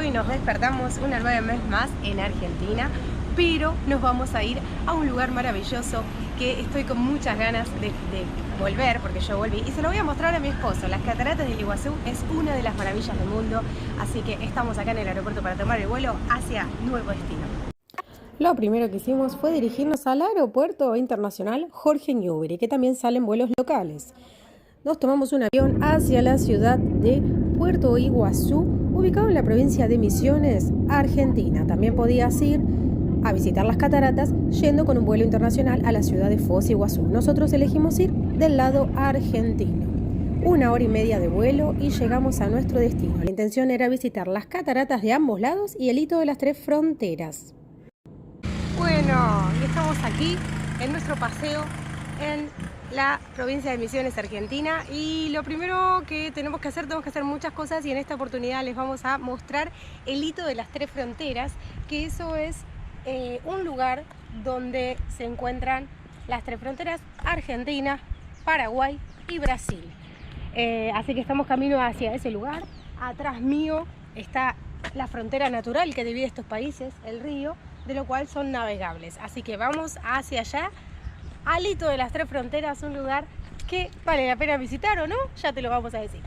hoy nos despertamos una nueva vez más en Argentina, pero nos vamos a ir a un lugar maravilloso que estoy con muchas ganas de volver, porque yo volví, y se lo voy a mostrar a mi esposo. Las cataratas del Iguazú es una de las maravillas del mundo, así que estamos acá en el aeropuerto para tomar el vuelo hacia nuevo destino. Lo primero que hicimos fue dirigirnos al aeropuerto internacional Jorge Newbery, que también salen vuelos locales. Nos tomamos un avión hacia la ciudad de Puerto Iguazú, ubicado en la provincia de Misiones, Argentina. También podías ir a visitar las cataratas yendo con un vuelo internacional a la ciudad de Foz Iguazú. Nosotros elegimos ir del lado argentino. 1 hora y media de vuelo y llegamos a nuestro destino. La intención era visitar las cataratas de ambos lados y el hito de las 3 fronteras. Bueno, y estamos aquí en nuestro paseo en la provincia de Misiones, Argentina, y lo primero que tenemos que hacer muchas cosas, y en esta oportunidad les vamos a mostrar el hito de las 3 fronteras, que eso es un lugar donde se encuentran las 3 fronteras: Argentina, Paraguay y Brasil. Así que estamos camino hacia ese lugar. Atrás mío está la frontera natural que divide estos países, el río, de lo cual son navegables. Así que vamos hacia allá, al hito de las 3 fronteras, un lugar que vale la pena visitar, ¿o no? Ya te lo vamos a decir.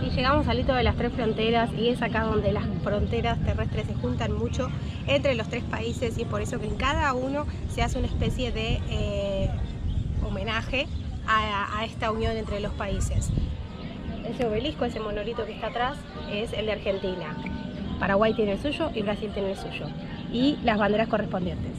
Y llegamos al hito de las 3 fronteras, y es acá donde las fronteras terrestres se juntan mucho entre los 3 países, y es por eso que en cada uno se hace una especie de homenaje a esta unión entre los países. Ese obelisco, ese monolito que está atrás, es el de Argentina. Paraguay tiene el suyo y Brasil tiene el suyo. Y las banderas correspondientes.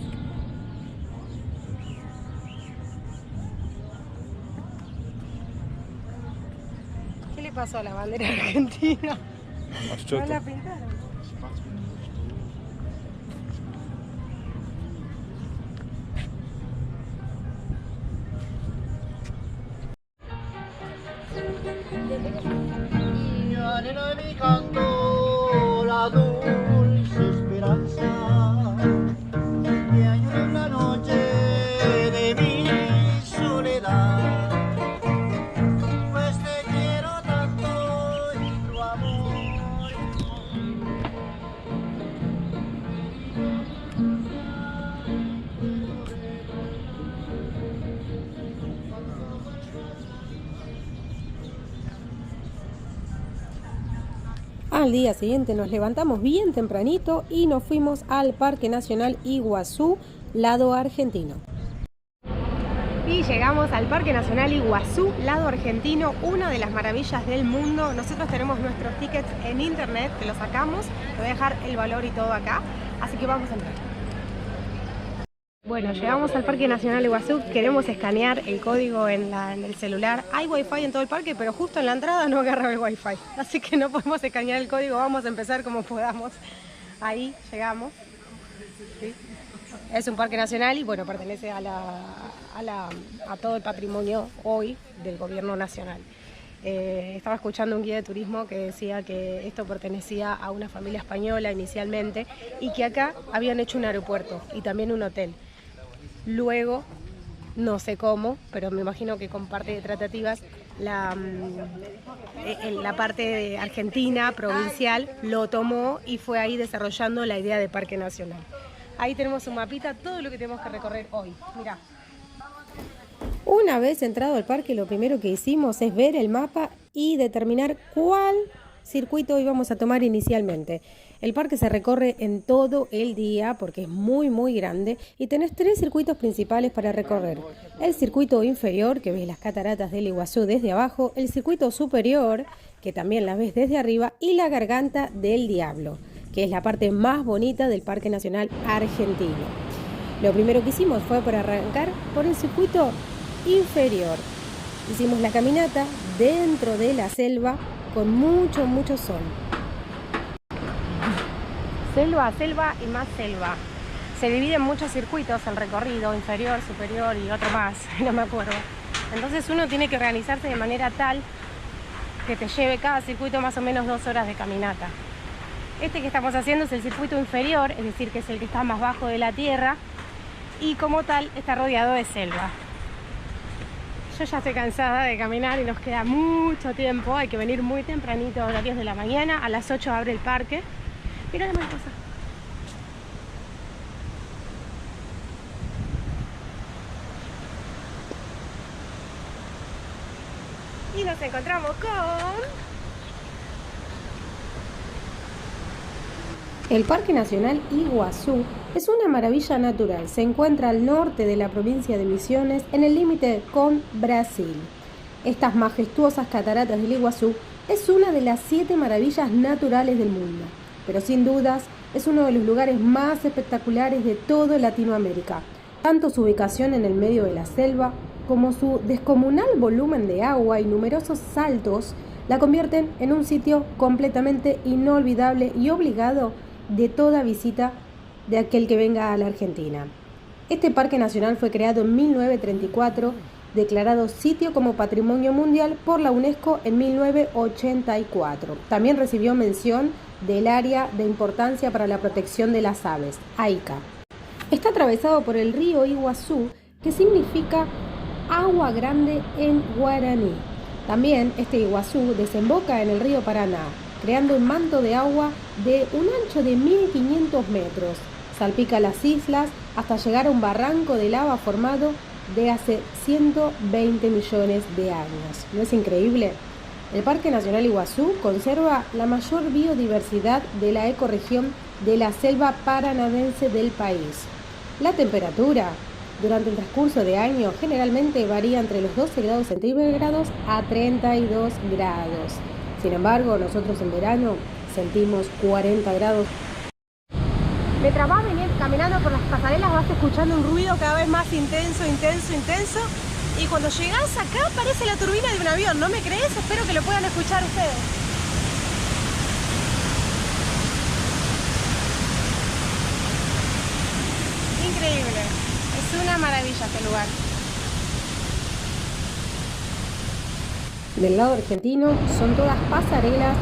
¿Qué le pasó a la bandera argentina? ¿No la pintaron? Arena de mi canto, la dulce esperanza que añora en la noche de mi soledad, pues te quiero tanto y tu amor. Al día siguiente nos levantamos bien tempranito y nos fuimos al Parque Nacional Iguazú, lado argentino. Y llegamos al Parque Nacional Iguazú, lado argentino, una de las maravillas del mundo. Nosotros tenemos nuestros tickets en internet, que los sacamos. Te voy a dejar el valor y todo acá, así que vamos a entrar. Bueno, llegamos al Parque Nacional Iguazú, queremos escanear el código en el celular. Hay wifi en todo el parque, pero justo en la entrada no agarra el wifi, así que no podemos escanear el código. Vamos a empezar como podamos. Ahí llegamos. ¿Sí? Es un parque nacional y bueno, pertenece a todo el patrimonio hoy del gobierno nacional. Estaba escuchando un guía de turismo que decía que esto pertenecía a una familia española inicialmente y que acá habían hecho un aeropuerto y también un hotel. Luego, no sé cómo, pero me imagino que con parte de tratativas, la parte argentina, provincial, lo tomó y fue ahí desarrollando la idea de Parque Nacional. Ahí tenemos un mapita, todo lo que tenemos que recorrer hoy. Mirá. Una vez entrado al parque, lo primero que hicimos es ver el mapa y determinar cuál circuito íbamos a tomar inicialmente. El parque se recorre en todo el día porque es muy grande y tenés 3 circuitos principales para recorrer. El circuito inferior, que ves las cataratas del Iguazú desde abajo, el circuito superior, que también las ves desde arriba, y la Garganta del Diablo, que es la parte más bonita del Parque Nacional Argentino. Lo primero que hicimos fue por arrancar por el circuito inferior. Hicimos la caminata dentro de la selva con mucho sol. Selva y más selva. Se divide en muchos circuitos el recorrido, inferior, superior y otro más, no me acuerdo. Entonces uno tiene que organizarse de manera tal que te lleve cada circuito más o menos 2 horas de caminata. Este que estamos haciendo es el circuito inferior, es decir, que es el que está más bajo de la tierra y como tal está rodeado de selva. yo ya estoy cansada de caminar y nos queda mucho tiempo. Hay que venir muy tempranito, a las 10 de la mañana. A las 8 abre el parque. Mira la mariposa. Y nos encontramos con... El Parque Nacional Iguazú es una maravilla natural. Se encuentra al norte de la provincia de Misiones, en el límite con Brasil. Estas majestuosas cataratas del Iguazú es una de las 7 maravillas naturales del mundo, pero sin dudas es uno de los lugares más espectaculares de toda Latinoamérica. Tanto su ubicación en el medio de la selva como su descomunal volumen de agua y numerosos saltos la convierten en un sitio completamente inolvidable y obligado de toda visita de aquel que venga a la Argentina. Este parque nacional fue creado en 1934, declarado sitio como Patrimonio Mundial por la UNESCO en 1984. También recibió mención del Área de Importancia para la Protección de las Aves, AICA. Está atravesado por el río Iguazú, que significa agua grande en guaraní. También este Iguazú desemboca en el río Paraná, creando un manto de agua de un ancho de 1500 metros. Salpica las islas hasta llegar a un barranco de lava formado de hace 120 millones de años. ¿No es increíble? El Parque Nacional Iguazú conserva la mayor biodiversidad de la ecorregión de la selva paranaense del país. La temperatura durante el transcurso de año generalmente varía entre los 12 grados centígrados a 32 grados. Sin embargo, nosotros en verano sentimos 40 grados. Mientras vas caminando por las pasarelas vas escuchando un ruido cada vez más intenso. Y cuando llegas acá parece la turbina de un avión. ¿No me crees? Espero que lo puedan escuchar ustedes. Increíble. Es una maravilla este lugar. Del lado argentino son todas pasarelas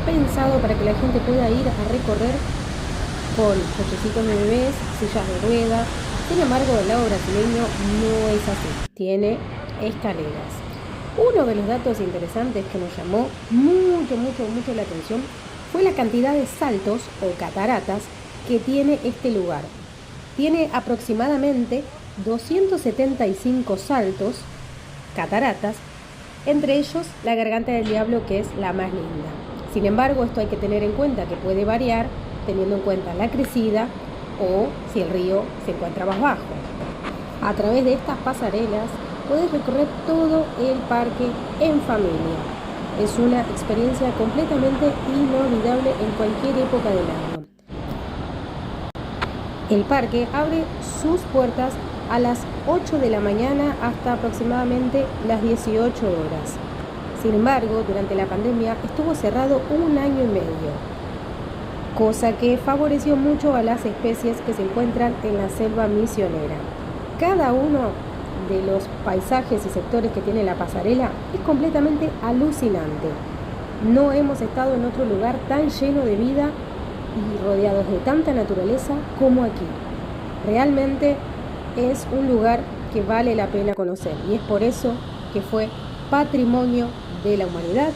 pensado para que la gente pueda ir a recorrer con cochecitos de bebés, sillas de ruedas. Sin embargo, del lado brasileño no es así, tiene escaleras. Uno de los datos interesantes que nos llamó mucho la atención fue la cantidad de saltos o cataratas que tiene este lugar. Tiene aproximadamente 275 saltos, cataratas, entre ellos la Garganta del Diablo, que es la más linda. Sin embargo, esto hay que tener en cuenta que puede variar teniendo en cuenta la crecida o si el río se encuentra más bajo. A través de estas pasarelas puedes recorrer todo el parque en familia. Es una experiencia completamente inolvidable en cualquier época del año. El parque abre sus puertas a las 8 de la mañana hasta aproximadamente las 18 horas. Sin embargo, durante la pandemia estuvo cerrado 1 año y medio, cosa que favoreció mucho a las especies que se encuentran en la selva misionera. Cada uno de los paisajes y sectores que tiene la pasarela es completamente alucinante. No hemos estado en otro lugar tan lleno de vida y rodeados de tanta naturaleza como aquí. Realmente es un lugar que vale la pena conocer y es por eso que fue Patrimonio de la Humanidad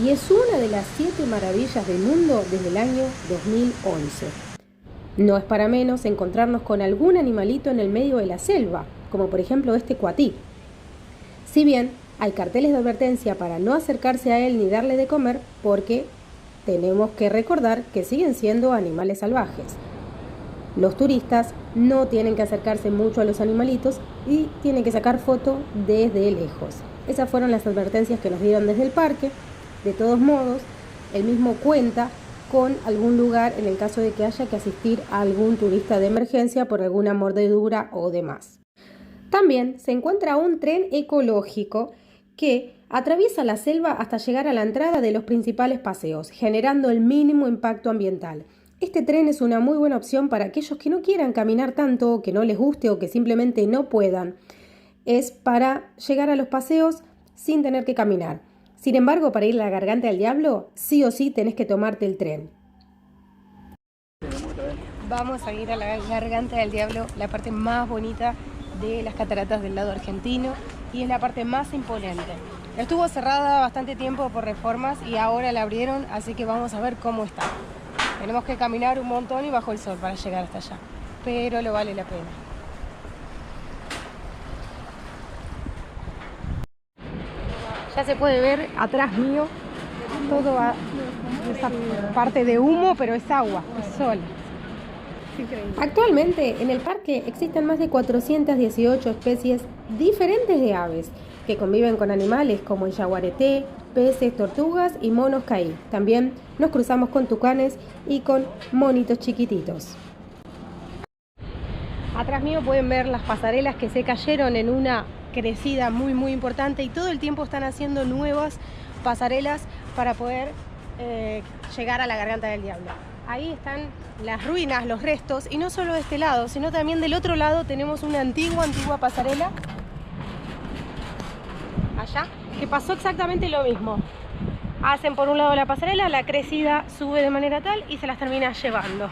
y es una de las 7 maravillas del mundo desde el año 2011. No es para menos encontrarnos con algún animalito en el medio de la selva, como por ejemplo este cuatí. Si bien hay carteles de advertencia para no acercarse a él ni darle de comer, porque tenemos que recordar que siguen siendo animales salvajes. Los turistas no tienen que acercarse mucho a los animalitos y tienen que sacar foto desde lejos. Esas fueron las advertencias que nos dieron desde el parque. De todos modos, él mismo cuenta con algún lugar en el caso de que haya que asistir a algún turista de emergencia por alguna mordedura o demás. También se encuentra un tren ecológico que atraviesa la selva hasta llegar a la entrada de los principales paseos, generando el mínimo impacto ambiental. Este tren es una muy buena opción para aquellos que no quieran caminar tanto, que no les guste o que simplemente no puedan. Es para llegar a los paseos sin tener que caminar. Sin embargo, para ir a la Garganta del Diablo, sí o sí tenés que tomarte el tren. Vamos a ir a la Garganta del Diablo, la parte más bonita de las cataratas del lado argentino. y es la parte más imponente. Estuvo cerrada bastante tiempo por reformas y ahora la abrieron, así que vamos a ver cómo está. Tenemos que caminar un montón y bajo el sol para llegar hasta allá, pero lo vale la pena. Ya se puede ver atrás mío todo esa parte de humo, pero es agua, es sol. Actualmente en el parque existen más de 418 especies diferentes de aves que conviven con animales como el yaguareté, peces, tortugas y monos caí. También nos cruzamos con tucanes y con monitos chiquititos. Atrás mío pueden ver las pasarelas que se cayeron en una crecida muy importante y todo el tiempo están haciendo nuevas pasarelas para poder llegar a la Garganta del Diablo. Ahí están las ruinas, los restos, y no solo de este lado, sino también del otro lado tenemos una antigua pasarela, allá, que pasó exactamente lo mismo. Hacen por un lado la pasarela, la crecida sube de manera tal y se las termina llevando.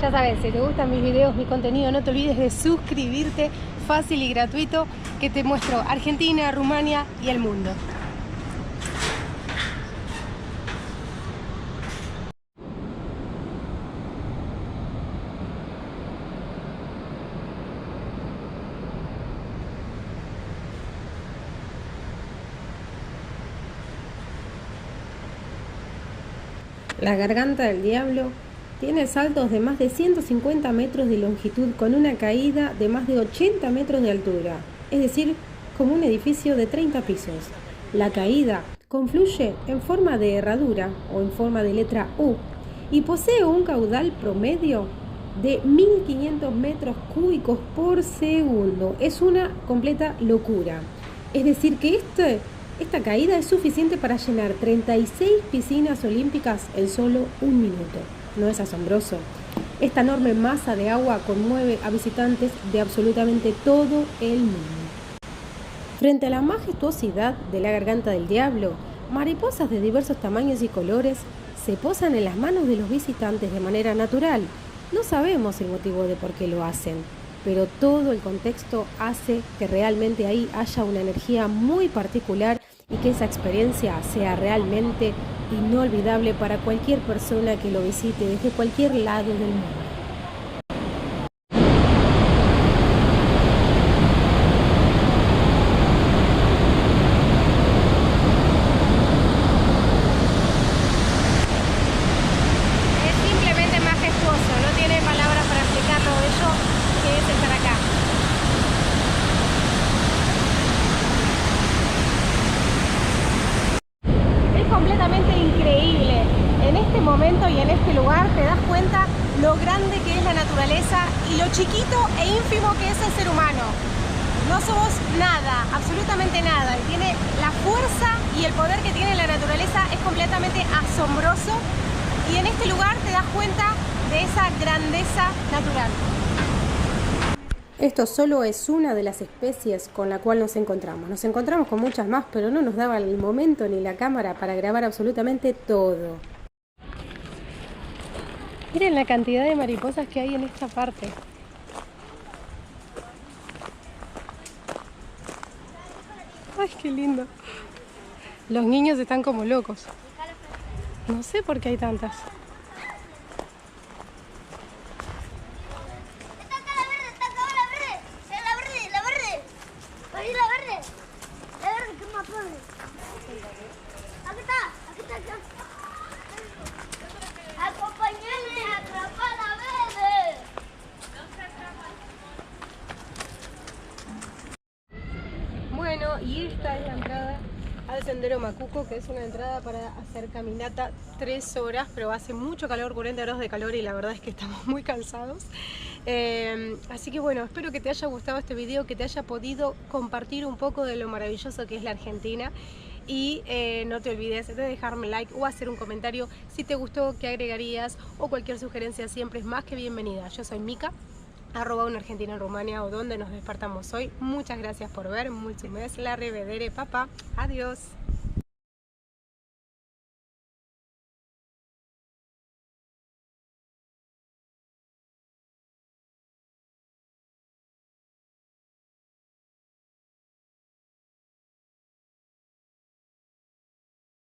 Ya sabes, si te gustan mis videos, mi contenido, no te olvides de suscribirte, fácil y gratuito, que te muestro Argentina, Rumania y el mundo. La Garganta del Diablo tiene saltos de más de 150 metros de longitud con una caída de más de 80 metros de altura, es decir, como un edificio de 30 pisos. La caída confluye en forma de herradura o en forma de letra U y posee un caudal promedio de 1500 metros cúbicos por segundo. Es una completa locura. Es decir, que esta caída es suficiente para llenar 36 piscinas olímpicas en solo un minuto. ¿No es asombroso? Esta enorme masa de agua conmueve a visitantes de absolutamente todo el mundo. Frente a la majestuosidad de la Garganta del Diablo, mariposas de diversos tamaños y colores se posan en las manos de los visitantes de manera natural. No sabemos el motivo de por qué lo hacen, pero todo el contexto hace que realmente ahí haya una energía muy particular y que esa experiencia sea realmente inolvidable para cualquier persona que lo visite desde cualquier lado del mundo. Es simplemente majestuoso, no tiene palabras para explicar lo bello que es estar acá. Completamente increíble. En este momento y en este lugar te das cuenta lo grande que es la naturaleza y lo chiquito e ínfimo que es el ser humano. No somos nada, absolutamente nada. Y tiene la fuerza y el poder que tiene la naturaleza es completamente asombroso. Y en este lugar te das cuenta de esa grandeza natural. Esto solo es una de las especies con la cual nos encontramos. Nos encontramos con muchas más, pero no nos daba el momento ni la cámara para grabar absolutamente todo. Miren la cantidad de mariposas que hay en esta parte. ¡Ay, qué lindo! Los niños están como locos. No sé por qué hay tantas. Bueno, y esta es la entrada al Sendero Macuco, que es una entrada para hacer caminata 3 horas, pero hace mucho calor, 40 grados de calor, y la verdad es que estamos muy cansados. Así que bueno, espero que te haya gustado este video, que te haya podido compartir un poco de lo maravilloso que es la Argentina. Y no te olvides de dejarme like o hacer un comentario si te gustó, qué agregarías, o cualquier sugerencia siempre es más que bienvenida. Yo soy Mica, @unargentina en Rumania, o donde nos despertamos hoy. Muchas gracias por ver, mulțumesc, la revedere, papá, adiós.